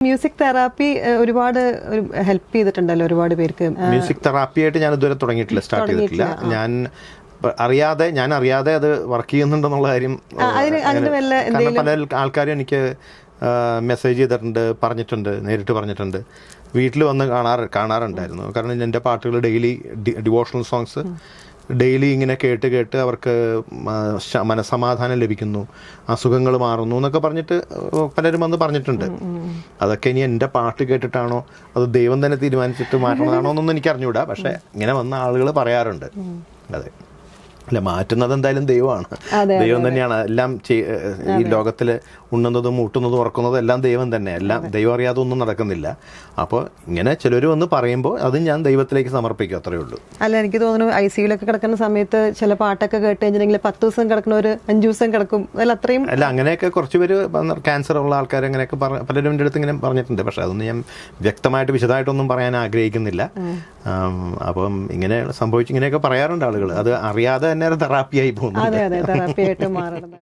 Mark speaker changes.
Speaker 1: Music therapy ഒരുപാട് help ചെയ്തിട്ടുണ്ടല്ലോ ഒരുപാട് പേർക്ക്.
Speaker 2: മ്യൂസിക് തെറാപ്പിയായിട്ട് ഞാൻ ഇതുവരെ തുടങ്ങിയിട്ടില്ല, സ്റ്റാർട്ട് ചെയ്തിട്ടില്ല. ഞാൻ അറിയാതെ അത് വർക്ക് ചെയ്യുന്നുണ്ടെന്നുള്ള കാര്യം, കാരണം പല ആൾക്കാരും എനിക്ക് മെസ്സേജ് ചെയ്തിട്ടുണ്ട്, പറഞ്ഞിട്ടുണ്ട്, നേരിട്ട് പറഞ്ഞിട്ടുണ്ട്, വീട്ടിൽ വന്ന് കാണാറുണ്ടായിരുന്നു. കാരണം എൻ്റെ പാട്ടുകൾ ഡെയിലി ഡിവോഷണൽ സോങ്സ് ഡെയിലി ഇങ്ങനെ കേട്ട് അവർക്ക് മനസ്സമാധാനം ലഭിക്കുന്നു, അസുഖങ്ങൾ മാറുന്നു എന്നൊക്കെ പറഞ്ഞിട്ട് പലരും വന്ന് പറഞ്ഞിട്ടുണ്ട്. അതൊക്കെ ഇനി എൻ്റെ പാട്ട് കേട്ടിട്ടാണോ അത് ദൈവം തന്നെ തീരുമാനിച്ചിട്ട് മാറ്റണതാണോ എന്നൊന്നും എനിക്ക് അറിഞ്ഞൂടാ. പക്ഷെ ഇങ്ങനെ വന്ന ആളുകൾ പറയാറുണ്ട്. അതെ, അല്ല, മാറ്റുന്നത് എന്തായാലും ദൈവമാണ്. ദൈവം തന്നെയാണ് എല്ലാം. ഈ ലോകത്തിൽ ഉണ്ണുന്നതും ഊട്ടുന്നതും ഉറക്കുന്നതും എല്ലാം ദൈവം തന്നെ. എല്ലാം ദൈവം അറിയാതെ ഒന്നും നടക്കുന്നില്ല. അപ്പോൾ ഇങ്ങനെ ചിലർ വന്ന് പറയുമ്പോൾ അത് ഞാൻ ദൈവത്തിലേക്ക് സമർപ്പിക്കും, അത്രയേ ഉള്ളൂ.
Speaker 1: അല്ല, എനിക്ക് തോന്നുന്നു ICUലൊക്കെ കിടക്കുന്ന സമയത്ത് ചില പാട്ടൊക്കെ കേട്ട് കഴിഞ്ഞിട്ടുണ്ടെങ്കിൽ 10 ദിവസം കിടക്കുന്നവർ 5 ദിവസം കിടക്കും. അല്ല, അത്രയും
Speaker 2: അല്ല, അങ്ങനെയൊക്കെ കുറച്ച് പേര് ക്യാൻസർ ഉള്ള ആൾക്കാർ അങ്ങനെയൊക്കെ പലരും എൻ്റെ അടുത്ത് ഇങ്ങനെ പറഞ്ഞിട്ടുണ്ട്. പക്ഷെ അതൊന്നും ഞാൻ വ്യക്തമായിട്ട് വിശദമായിട്ടൊന്നും പറയാൻ ആഗ്രഹിക്കുന്നില്ല. അപ്പം ഇങ്ങനെ സംഭവിച്ചു ഇങ്ങനെയൊക്കെ പറയാറുണ്ട് ആളുകൾ. അത് അറിയാതെ തന്നെ തെറാപ്പിയായി പോകുന്നു.
Speaker 1: തെറാപ്പിയായിട്ട് മാറണം.